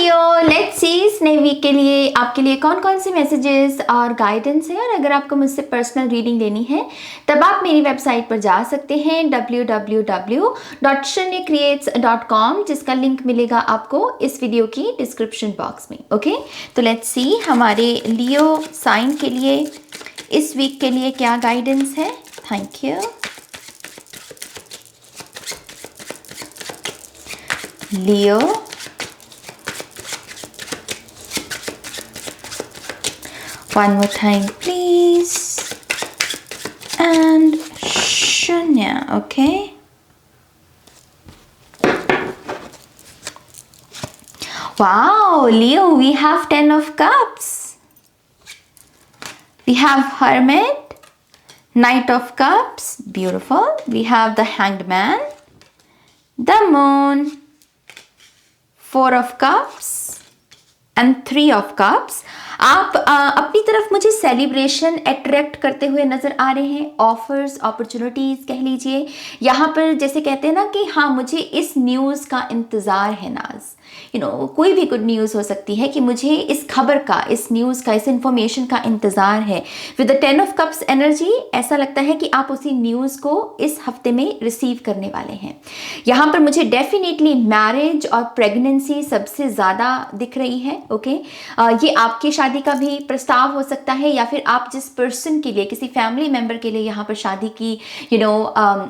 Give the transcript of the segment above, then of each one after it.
Leo, let's see इस नए week के लिए आपके लिए कौन कौन से मैसेजेस और गाइडेंस है। और अगर आपको मुझसे पर्सनल रीडिंग लेनी है तब आप मेरी वेबसाइट पर जा सकते हैं www.shrenyacreates.com, जिसका लिंक मिलेगा आपको इस वीडियो की डिस्क्रिप्शन बॉक्स में। ओके, तो लेट्स सी हमारे लियो साइन के लिए इस वीक के लिए क्या गाइडेंस है। Thank you. Leo, one more time please, and Shreya. Okay, wow Leo, we have 10 of cups, we have Hermit, Knight of Cups, beautiful, we have the Hanged Man, the Moon, 4 of Cups and 3 of Cups. आप अपनी तरफ मुझे celebration attract करते हुए नज़र आ रहे हैं, offers, opportunities कह लीजिए। यहाँ पर जैसे कहते हैं ना कि हाँ मुझे इस न्यूज़ का इंतज़ार है नाज, कोई भी गुड न्यूज़ हो सकती है कि मुझे इस खबर का, इस न्यूज़ का, इस इंफॉर्मेशन का इंतज़ार है। With the 10 of cups energy ऐसा लगता है कि आप उसी न्यूज़ को इस हफ्ते में रिसीव करने वाले हैं। यहाँ पर मुझे डेफिनेटली मैरिज और प्रेगनेंसी सबसे ज़्यादा दिख रही है। ओके, ये आपकी शादी का भी प्रस्ताव हो सकता है, या फिर आप जिस पर्सन के लिए, किसी फैमिली मेंबर के लिए यहाँ पर शादी की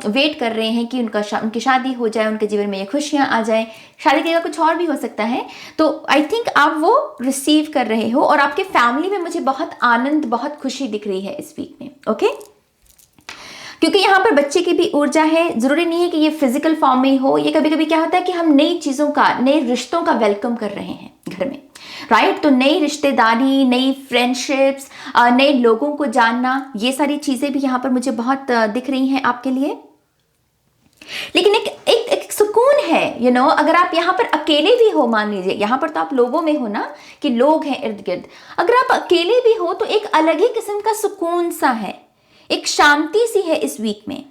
वेट कर रहे हैं कि उनकी शादी हो जाए, उनके जीवन में ये खुशियाँ आ जाए। शादी की जगह कुछ और भी हो सकता है, तो आई थिंक आप वो रिसीव कर रहे हो। और आपके फैमिली में मुझे बहुत आनंद, बहुत खुशी दिख रही है इस वीक में। ओके, क्योंकि यहाँ पर बच्चे की भी ऊर्जा है। जरूरी नहीं है कि ये फिजिकल फॉर्म में हो, ये कभी कभी क्या होता है कि हम नई चीज़ों का, नए रिश्तों का वेलकम कर रहे हैं घर में, राइट। तो नई रिश्तेदारी, नई फ्रेंडशिप्स, नए लोगों को जानना, ये सारी चीज़ें भी यहाँ पर मुझे बहुत दिख रही हैं आपके लिए। लेकिन एक सुकून है, अगर आप यहाँ पर अकेले भी हो, मान लीजिए यहाँ पर तो आप लोगों में हो ना, कि लोग हैं इर्द गिर्द, अगर आप अकेले भी हो तो एक अलग ही किस्म का सुकून सा है, एक शांति सी है इस वीक में।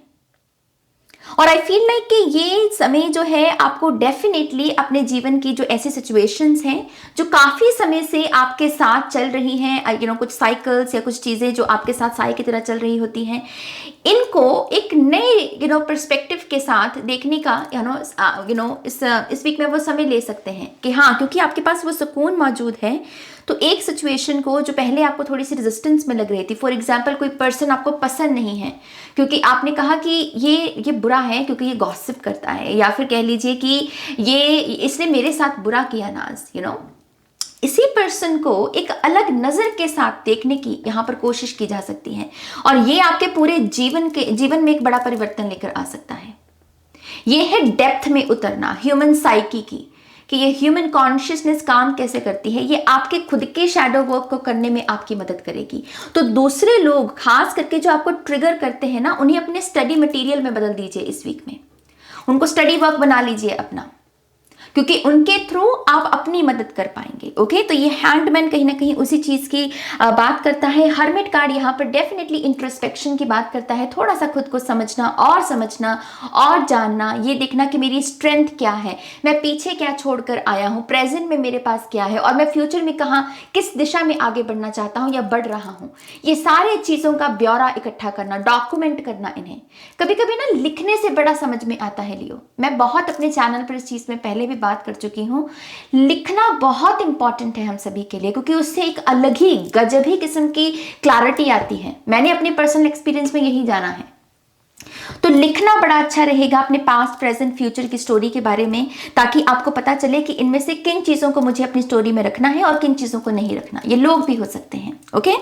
और आई फील लाइक कि ये समय जो है आपको डेफिनेटली अपने जीवन की जो ऐसी सिचुएशंस हैं जो काफ़ी समय से आपके साथ चल रही हैं, कुछ साइकिल्स या कुछ चीज़ें जो आपके साथ साई की तरह चल रही होती हैं, इनको एक नए पर्सपेक्टिव के साथ देखने का इस वीक में वो समय ले सकते हैं कि हाँ, क्योंकि आपके पास वो सुकून मौजूद है। तो एक सिचुएशन को जो पहले आपको थोड़ी सी रेजिस्टेंस में लग रही थी, फॉर एग्जांपल कोई पर्सन आपको पसंद नहीं है क्योंकि आपने कहा कि ये बुरा है क्योंकि ये गॉसिप करता है, या फिर कह लीजिए कि इसने मेरे साथ बुरा किया नाज, इसी पर्सन को एक अलग नज़र के साथ देखने की यहाँ पर कोशिश की जा सकती है, और ये आपके पूरे जीवन में एक बड़ा परिवर्तन लेकर आ सकता है। ये है डेप्थ में उतरना ह्यूमन साइकी की, कि ये ह्यूमन कॉन्शियसनेस काम कैसे करती है। ये आपके खुद के शैडो वर्क को करने में आपकी मदद करेगी। तो दूसरे लोग खास करके जो आपको ट्रिगर करते हैं ना, उन्हें अपने स्टडी मटेरियल में बदल दीजिए इस वीक में, उनको स्टडी वर्क बना लीजिए अपना, क्योंकि उनके थ्रू आप अपनी मदद कर पाएंगे। ओके, तो ये हैंडमैन कहीं ना कहीं उसी चीज़ की बात करता है। हर्मिट कार्ड यहाँ पर डेफिनेटली इंट्रोस्पेक्शन की बात करता है, थोड़ा सा खुद को समझना और जानना, ये देखना कि मेरी स्ट्रेंथ क्या है, मैं पीछे क्या छोड़कर आया हूँ, प्रेजेंट में मेरे पास क्या है, और मैं फ्यूचर में कहाँ, किस दिशा में आगे बढ़ना चाहता हूँ या बढ़ रहा हूँ। ये सारे चीज़ों का ब्यौरा इकट्ठा करना, डॉक्यूमेंट करना, इन्हें कभी कभी ना लिखने से बड़ा समझ में आता है लियो। मैं बहुत अपने चैनल पर इस चीज़ में पहले भी बात कर चुकी हूँ, लिखना बहुत इंपॉर्टेंट है हम सभी के लिए, क्योंकि उससे एक अलग ही गजब ही किस्म की क्लैरिटी आती है। मैंने अपने पर्सनल एक्सपीरियंस में यही जाना है। तो लिखना बड़ा अच्छा रहेगा अपने पास्ट, प्रेजेंट, फ्यूचर की स्टोरी के बारे में, ताकि आपको पता चले कि इनमें से किन चीज़ों को मुझे अपनी स्टोरी में रखना है और किन चीज़ों को नहीं रखना। ये लोग भी हो सकते हैं। ओके,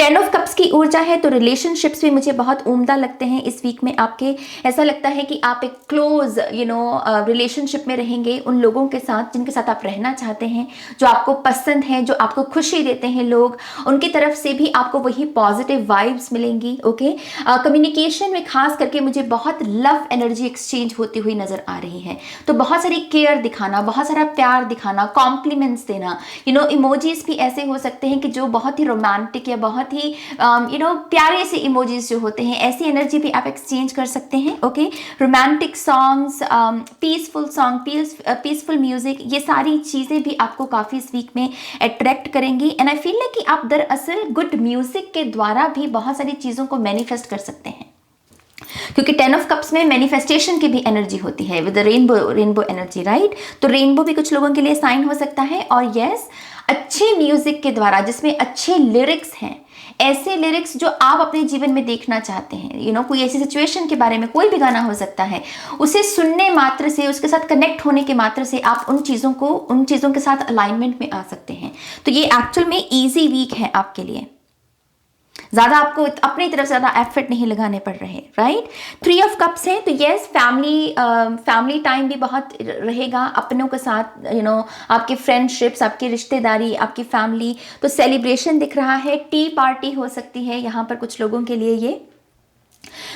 10 ऑफ कप्स की ऊर्जा है, तो रिलेशनशिप्स भी मुझे बहुत उम्दा लगते हैं इस वीक में आपके। ऐसा लगता है कि आप एक क्लोज रिलेशनशिप में रहेंगे उन लोगों के साथ जिनके साथ आप रहना चाहते हैं, जो आपको पसंद है, जो आपको खुशी देते हैं लोग, उनकी तरफ से भी आपको वही पॉजिटिव वाइब्स मिलेंगी। ओके, कम्युनिकेशन में खास खास करके मुझे बहुत लव एनर्जी एक्सचेंज होती हुई नजर आ रही है। तो बहुत सारी केयर दिखाना, बहुत सारा प्यार दिखाना, कॉम्प्लीमेंट्स देना, इमोजीज भी ऐसे हो सकते हैं कि जो बहुत ही रोमांटिक या बहुत ही प्यारे से इमोजीज जो होते हैं, ऐसी एनर्जी भी आप एक्सचेंज कर सकते हैं। Okay, romantic songs, peaceful song, peaceful music, ये सारी चीज़ें भी आपको काफ़ी इस वीक में अट्रैक्ट करेंगी। एंड आई फील लाइक कि आप दरअसल गुड म्यूजिक के द्वारा भी बहुत सारी चीज़ों को मैनिफेस्ट कर सकते हैं, क्योंकि 10 ऑफ कप्स में मैनिफेस्टेशन की भी एनर्जी होती है विद रेनबो एनर्जी, राइट। तो रेनबो भी कुछ लोगों के लिए साइन हो सकता है। और यस, अच्छे म्यूजिक के द्वारा जिसमें अच्छे लिरिक्स हैं, ऐसे लिरिक्स जो आप अपने जीवन में देखना चाहते हैं, कोई ऐसी सिचुएशन के बारे में कोई भी गाना हो सकता है, उसे सुनने मात्र से, उसके साथ कनेक्ट होने के मात्र से आप उन चीज़ों के साथ अलाइनमेंट में आ सकते हैं। तो ये एक्चुअल में ईजी वीक है आपके लिए, ज़्यादा आपको अपनी तरफ से ज़्यादा एफर्ट नहीं लगाने पड़ रहे, राइट। 3 ऑफ कप्स है, तो यस, फैमिली टाइम भी बहुत रहेगा अपनों के साथ, आपके फ्रेंडशिप्स, आपकी रिश्तेदारी, आपकी फैमिली। तो सेलिब्रेशन दिख रहा है, टी पार्टी हो सकती है यहाँ पर कुछ लोगों के लिए। ये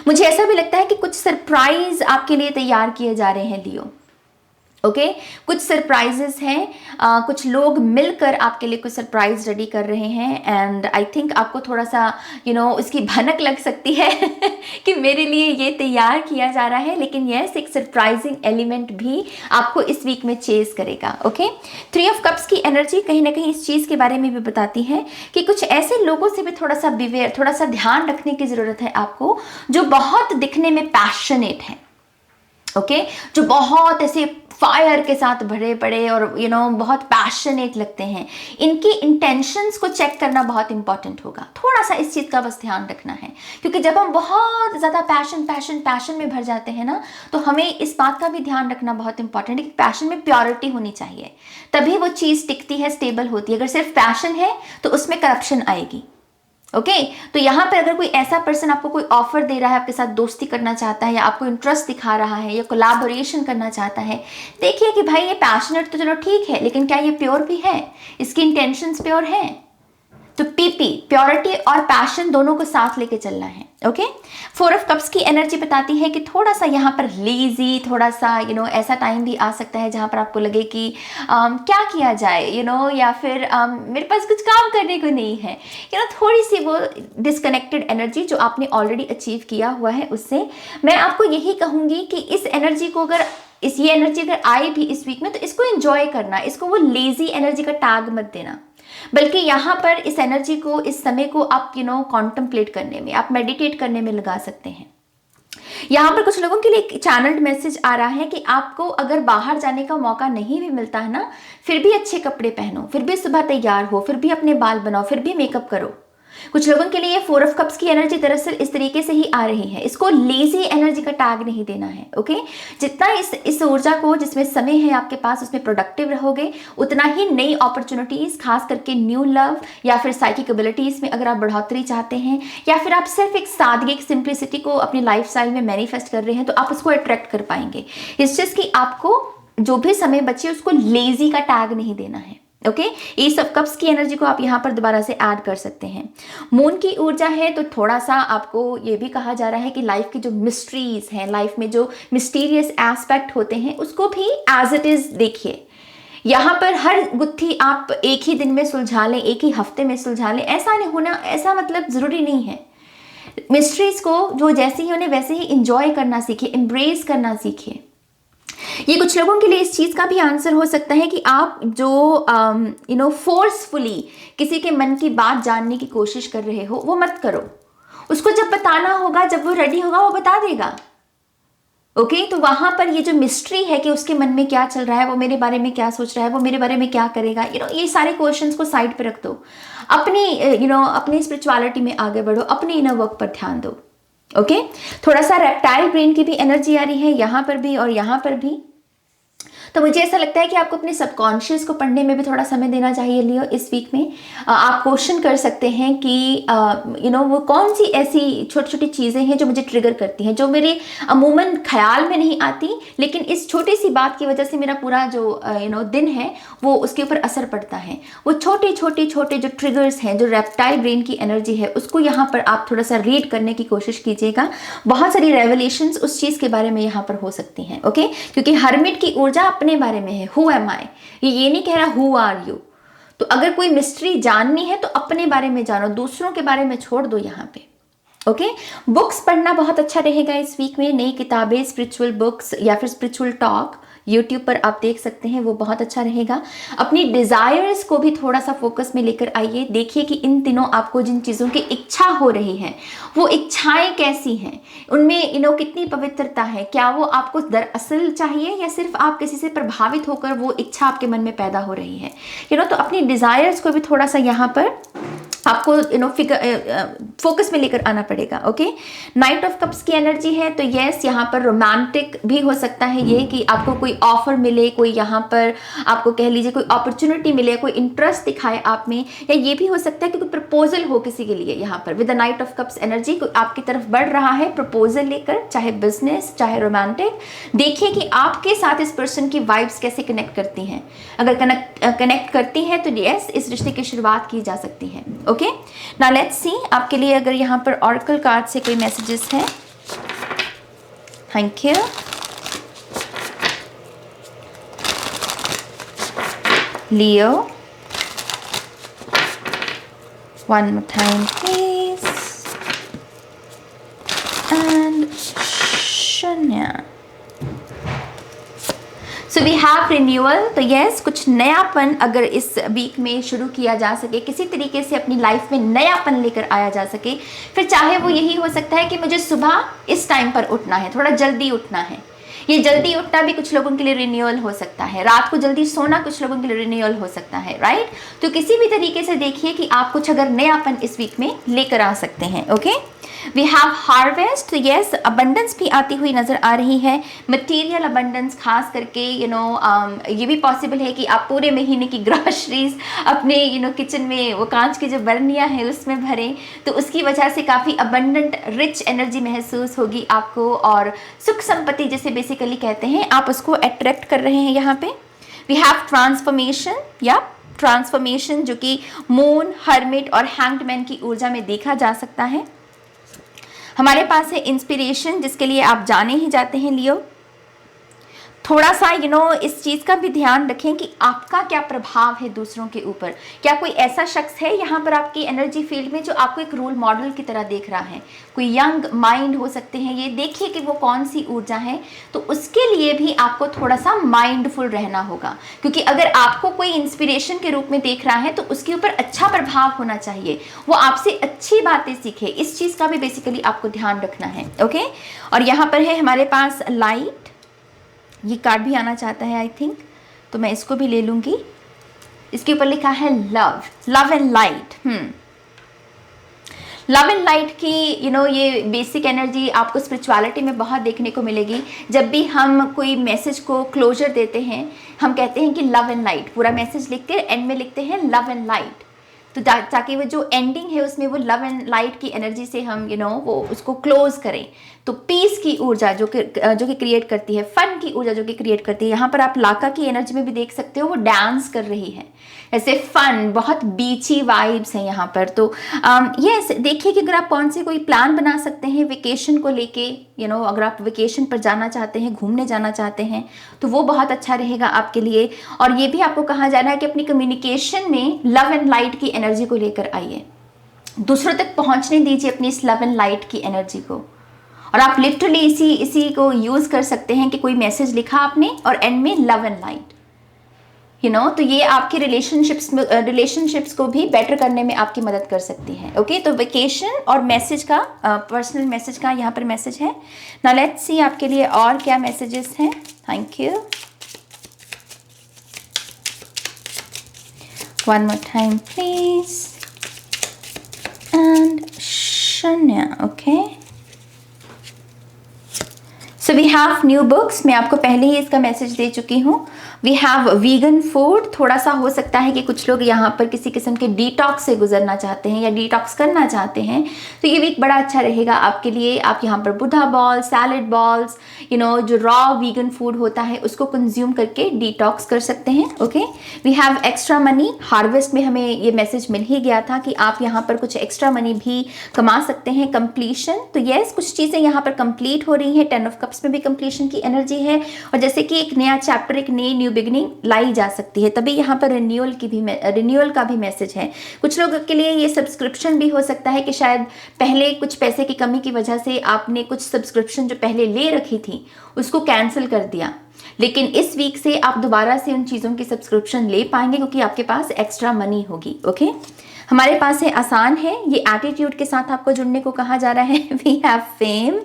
मुझे ऐसा भी लगता है कि कुछ सरप्राइज आपके लिए तैयार किए जा रहे हैं लियो। ओके, कुछ सरप्राइजेस हैं, कुछ लोग मिलकर आपके लिए कुछ सरप्राइज रेडी कर रहे हैं। एंड आई थिंक आपको थोड़ा सा उसकी भनक लग सकती है कि मेरे लिए ये तैयार किया जा रहा है, लेकिन यस, एक सरप्राइजिंग एलिमेंट भी आपको इस वीक में चेज करेगा। ओके, 3 ऑफ कप्स की एनर्जी कहीं ना कहीं इस चीज़ के बारे में भी बताती है कि कुछ ऐसे लोगों से भी थोड़ा सा बिवेयर, थोड़ा सा ध्यान रखने की ज़रूरत है आपको, जो बहुत दिखने में पैशनेट है। ओके, जो बहुत ऐसे फायर के साथ भरे पड़े और बहुत पैशनेट लगते हैं, इनकी इंटेंशंस को चेक करना बहुत इंपॉर्टेंट होगा। थोड़ा सा इस चीज़ का बस ध्यान रखना है, क्योंकि जब हम बहुत ज़्यादा पैशन में भर जाते हैं ना, तो हमें इस बात का भी ध्यान रखना बहुत इंपॉर्टेंट है कि पैशन में प्योरिटी होनी चाहिए, तभी वो चीज़ टिकती है, स्टेबल होती है। अगर सिर्फ पैशन है तो उसमें करप्शन आएगी। ओके, तो यहाँ पर अगर कोई ऐसा पर्सन आपको कोई ऑफर दे रहा है, आपके साथ दोस्ती करना चाहता है, या आपको इंटरेस्ट दिखा रहा है, या कोलैबोरेशन करना चाहता है, देखिए कि भाई ये पैशनेट तो चलो ठीक है, लेकिन क्या ये प्योर भी है, इसकी इंटेंशंस प्योर है। तो पीपी, प्योरिटी और पैशन दोनों को साथ लेके चलना है। ओके, 4 ऑफ कप्स की एनर्जी बताती है कि थोड़ा सा यहाँ पर लेजी, थोड़ा सा ऐसा टाइम भी आ सकता है जहाँ पर आपको लगे कि क्या किया जाए, या फिर मेरे पास कुछ काम करने को नहीं है, थोड़ी सी वो डिस्कनेक्टेड एनर्जी जो आपने ऑलरेडी अचीव किया हुआ है उससे। मैं आपको यही कहूँगी कि इस एनर्जी को ये एनर्जी अगर आए भी इस वीक में, तो इसको एंजॉय करना, इसको वो लेजी एनर्जी का टैग मत देना, बल्कि यहाँ पर इस एनर्जी को, इस समय को आप कॉन्टम्पलेट करने में, आप मेडिटेट करने में लगा सकते हैं। यहाँ पर कुछ लोगों के लिए एक चैनल्ड मैसेज आ रहा है कि आपको अगर बाहर जाने का मौका नहीं भी मिलता है ना, फिर भी अच्छे कपड़े पहनो, फिर भी सुबह तैयार हो, फिर भी अपने बाल बनाओ, फिर भी मेकअप करो। कुछ लोगों के लिए 4 ऑफ कप्स की एनर्जी दरअसल इस तरीके से ही आ रही है, इसको लेजी एनर्जी का टैग नहीं देना है। ओके, जितना इस ऊर्जा को, जिसमें समय है आपके पास, उसमें प्रोडक्टिव रहोगे, उतना ही नई अपॉर्चुनिटीज, खास करके न्यू लव या फिर साइकिक एबिलिटीज में अगर आप बढ़ोतरी चाहते हैं, या फिर आप सिर्फ एक सादगी, एक सिंप्लिसिटी को अपनी लाइफस्टाइल में मैनिफेस्ट कर रहे हैं, तो आप उसको अट्रैक्ट कर पाएंगे। इस चीज की आपको जो भी समय बचे उसको लेजी का टैग नहीं देना है। ओके, एस ऑफ कप्स की एनर्जी को आप यहाँ पर दोबारा से ऐड कर सकते हैं। मून की ऊर्जा है, तो थोड़ा सा आपको ये भी कहा जा रहा है कि लाइफ की जो मिस्ट्रीज हैं, लाइफ में जो मिस्टीरियस एस्पेक्ट होते हैं, उसको भी एज इट इज देखिए। यहाँ पर हर गुत्थी आप एक ही दिन में सुलझा लें, एक ही हफ्ते में सुलझा लें, ऐसा नहीं होना, ऐसा मतलब जरूरी नहीं है। मिस्ट्रीज को जो जैसे ही उन्हें वैसे ही इंजॉय करना सीखिए, एम्ब्रेस करना सीखिए। ये कुछ लोगों के लिए इस चीज़ का भी आंसर हो सकता है कि आप जो फोर्सफुली किसी के मन की बात जानने की कोशिश कर रहे हो, वो मत करो। उसको जब बताना होगा, जब वो रेडी होगा, वो बता देगा। ओके, तो वहाँ पर ये जो मिस्ट्री है कि उसके मन में क्या चल रहा है, वो मेरे बारे में क्या सोच रहा है, वो मेरे बारे में क्या करेगा, ये सारे क्वेश्चंस को साइड पे रख दो, अपनी स्पिरिचुअलिटी में आगे बढ़ो, अपने इनर वर्क पर ध्यान दो। ओके, थोड़ा सा रेप्टाइल ब्रेन की भी एनर्जी आ रही है यहाँ पर भी और यहाँ पर भी। तो मुझे ऐसा लगता है कि आपको अपने सबकॉन्शियस को पढ़ने में भी थोड़ा समय देना चाहिए लियो इस वीक में। आप क्वेश्चन कर सकते हैं कि वो कौन सी ऐसी छोटी छोटी चीज़ें हैं जो मुझे ट्रिगर करती हैं, जो मेरे अमूमन ख्याल में नहीं आती, लेकिन इस छोटी सी बात की वजह से मेरा पूरा जो दिन है वो उसके ऊपर असर पड़ता है। वो छोटे छोटे छोटे जो ट्रिगर्स हैं, जो रेप्टाइल ब्रेन की एनर्जी है, उसको यहाँ पर आप थोड़ा सा रीड करने की कोशिश कीजिएगा। बहुत सारी रेवलेशंस उस चीज़ के बारे में यहाँ पर हो सकती हैं। ओके, क्योंकि हर्मिट की ऊर्जा अपने बारे में है, हु एम आई, ये नहीं कह रहा हु आर यू। तो अगर कोई मिस्ट्री जाननी है तो अपने बारे में जानो, दूसरों के बारे में छोड़ दो यहाँ पे। ओके, बुक्स पढ़ना बहुत अच्छा रहेगा इस वीक में। नई किताबें, स्पिरिचुअल बुक्स या फिर स्पिरिचुअल टॉक यूट्यूब पर आप देख सकते हैं, वो बहुत अच्छा रहेगा। अपनी डिज़ायर्स को भी थोड़ा सा फोकस में लेकर आइए। देखिए कि इन दिनों आपको जिन चीज़ों की इच्छा हो रही है वो इच्छाएं कैसी हैं, उनमें कितनी पवित्रता है, क्या वो आपको दरअसल चाहिए या सिर्फ आप किसी से प्रभावित होकर वो इच्छा आपके मन में पैदा हो रही है। तो अपनी डिज़ायर्स को भी थोड़ा सा यहाँ पर आपको फोकस में लेकर आना पड़ेगा। ओके, नाइट ऑफ कप्स की एनर्जी है, तो यस, यहाँ पर रोमांटिक भी हो सकता है ये कि आपको कोई ऑफर मिले, कोई यहाँ पर आपको कह लीजिए कोई अपॉर्चुनिटी मिले, कोई इंटरेस्ट दिखाए आप में, या ये भी हो सकता है कि कोई प्रपोजल हो किसी के लिए। यहाँ पर with the night of cups energy कोई आपकी तरफ बढ़ रहा है प्रपोजल लेकर, चाहे बिजनेस चाहे रोमांटिक। देखिए कि आपके साथ इस पर्सन की वाइब्स कैसे कनेक्ट करती हैं। अगर कनेक्ट करती हैं तो यस, इस रिश्ते की शुरुआत की जा सकती है। ओके, नाउ लेट्स सी आपके लिए अगर यहाँ पर ऑरेकल कार्ड से कोई मैसेजेस हैं। Thank you. Leo, one more time please, and Shanya. So we have renewal, तो यस, कुछ नयापन अगर इस वीक में शुरू किया जा सके, किसी तरीके से अपनी लाइफ में नयापन लेकर आया जा सके, फिर चाहे वो यही हो सकता है कि मुझे सुबह इस टाइम पर उठना है, थोड़ा जल्दी उठना है। ये जल्दी उठना भी कुछ लोगों के लिए रिन्यूअल हो सकता है, रात को जल्दी सोना कुछ लोगों के लिए रिन्यूअल हो सकता है, राइट। तो किसी भी तरीके से देखिए कि आप कुछ अगर नयापन इस वीक में लेकर आ सकते हैं। ओके, वी हैव हार्वेस्ट, तो यस, अबंडेंस भी आती हुई नजर आ रही है। मटेरियल अबंडेंस खास करके ये भी पॉसिबल है कि आप पूरे महीने की ग्रॉसरीज अपने किचन में वो कांच की जो बर्नियाँ हैं उसमें भरें, तो उसकी वजह से काफ़ी अबंडेंट रिच एनर्जी महसूस होगी आपको, और सुख संपत्ति जैसे बेसिकली कहते हैं आप उसको अट्रैक्ट कर रहे हैं। यहाँ पे वी हैव ट्रांसफॉर्मेशन, या ट्रांसफॉर्मेशन जो कि मून, हर्मिट और हैंग्ड मैन की ऊर्जा में देखा जा सकता है। हमारे पास है इंस्पिरेशन, जिसके लिए आप जाने ही जाते हैं लियो। थोड़ा सा इस चीज़ का भी ध्यान रखें कि आपका क्या प्रभाव है दूसरों के ऊपर। क्या कोई ऐसा शख्स है यहाँ पर आपकी एनर्जी फील्ड में जो आपको एक रोल मॉडल की तरह देख रहा है, कोई यंग माइंड हो सकते हैं, ये देखिए कि वो कौन सी ऊर्जा है। तो उसके लिए भी आपको थोड़ा सा माइंडफुल रहना होगा, क्योंकि अगर आपको कोई इंस्पिरेशन के रूप में देख रहा है तो उसके ऊपर अच्छा प्रभाव होना चाहिए, वो आपसे अच्छी बातें सीखे। इस चीज़ का भी बेसिकली आपको ध्यान रखना है। ओके, और यहाँ पर है हमारे पास लाइट, ये कार्ड भी आना चाहता है आई थिंक, तो मैं इसको भी ले लूँगी। इसके ऊपर लिखा है love, love and light. Love and light की ये बेसिक एनर्जी आपको स्पिरिचुअलिटी में बहुत देखने को मिलेगी। जब भी हम कोई मैसेज को क्लोजर देते हैं, हम कहते हैं कि लव एंड लाइट, पूरा मैसेज लिख के एंड में लिखते हैं लव एंड लाइट, तो ताकि वो जो एंडिंग है उसमें वो लव एंड लाइट की एनर्जी से हम वो उसको क्लोज करें। तो पीस की ऊर्जा जो कि क्रिएट करती है, फन की ऊर्जा जो कि क्रिएट करती है। यहाँ पर आप लाका की एनर्जी में भी देख सकते हो, वो डांस कर रही है, ऐसे फन, बहुत बीची वाइब्स हैं यहाँ पर। तो यस, देखिए कि अगर आप कौन से कोई प्लान बना सकते हैं वेकेशन को लेके, अगर आप वेकेशन पर जाना चाहते हैं, घूमने जाना चाहते हैं, तो वो बहुत अच्छा रहेगा आपके लिए। और ये भी आपको कहा जा रहा है कि अपनी कम्युनिकेशन में लव एंड लाइट की एनर्जी को लेकर आइए, दूसरों तक पहुँचने दीजिए अपनी इस लव एंड लाइट की एनर्जी को। और आप लिटरली इसी को यूज़ कर सकते हैं कि कोई मैसेज लिखा आपने और एंड में लव एंड लाइट, तो ये आपके रिलेशनशिप्स को भी बेटर करने में आपकी मदद कर सकती है। ओके, तो वेकेशन और मैसेज का, पर्सनल मैसेज का यहाँ पर मैसेज है। नाउ लेट्स सी आपके लिए और क्या मैसेजेस हैं। Thank you. One more time please, and Shanya. Okay, so we have new books. मैं आपको पहले ही इसका मैसेज दे चुकी हूँ। We have vegan food. थोड़ा सा हो सकता है कि कुछ लोग यहाँ पर किसी किस्म के डिटॉक्स से गुजरना चाहते हैं या डिटॉक्स करना चाहते हैं, तो ये वीक बड़ा अच्छा रहेगा आपके लिए। आप यहाँ पर बुधा बॉल, सैलड बॉल्स, जो रॉ वीगन फूड होता है उसको कंज्यूम करके डिटॉक्स कर सकते हैं। Okay, we have extra money. Harvest में हमें ये मैसेज मिल ही गया था कि आप यहाँ पर कुछ एक्स्ट्रा मनी भी कमा सकते हैं। कंप्लीशन, तो यस, कुछ चीज़ें यहाँ पर कंप्लीट हो रही हैं। 10 ऑफ कप्स में भी कंप्लीशन की एनर्जी है, और जैसे कि एक नया चैप्टर, एक नई न्यू बिगिनिंग लाई जा सकती है, तभी यहाँ पर रिन्यूअल का भी मैसेज है। कुछ लोगों के लिए ये सब्सक्रिप्शन भी हो सकता है कि शायद पहले कुछ पैसे की कमी की वजह से आपने कुछ सब्सक्रिप्शन जो पहले ले रखी थी उसको कैंसिल कर दिया, लेकिन इस वीक से आप दोबारा से उन चीज़ों की सब्सक्रिप्शन ले पाएंगे क्योंकि आपके पास एक्स्ट्रा मनी होगी। ओके, हमारे पास है आसान है, ये एटीट्यूड के साथ आपको जुड़ने को कहा जा रहा है। We have fame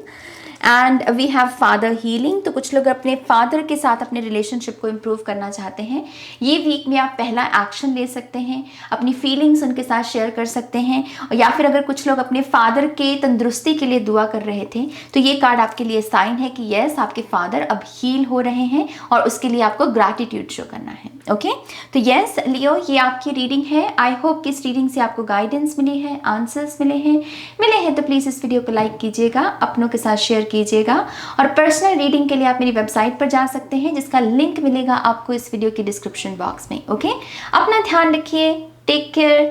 and we have father healing. तो कुछ लोग अपने फादर के साथ अपने रिलेशनशिप को इम्प्रूव करना चाहते हैं। ये वीक में आप पहला एक्शन ले सकते हैं, अपनी फीलिंग्स उनके साथ शेयर कर सकते हैं, या फिर अगर कुछ लोग अपने फादर के तंदुरुस्ती के लिए दुआ कर रहे थे तो ये कार्ड आपके लिए साइन है कि यस, आपके फादर अब हील हो रहे हैं और उसके लिए आपको ग्रैटिट्यूड शो करना है। ओके, तो यस लियो, ये आपकी रीडिंग है। आई होप कि इस रीडिंग से आपको गाइडेंस मिली है, आंसर्स मिले हैं तो प्लीज़ इस वीडियो को लाइक कीजिएगा, अपनों के साथ शेयर कीजिएगा, और पर्सनल रीडिंग के लिए आप मेरी वेबसाइट पर जा सकते हैं जिसका लिंक मिलेगा आपको इस वीडियो की डिस्क्रिप्शन बॉक्स में। ओके, अपना ध्यान रखिए, टेक केयर,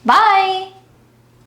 बाय।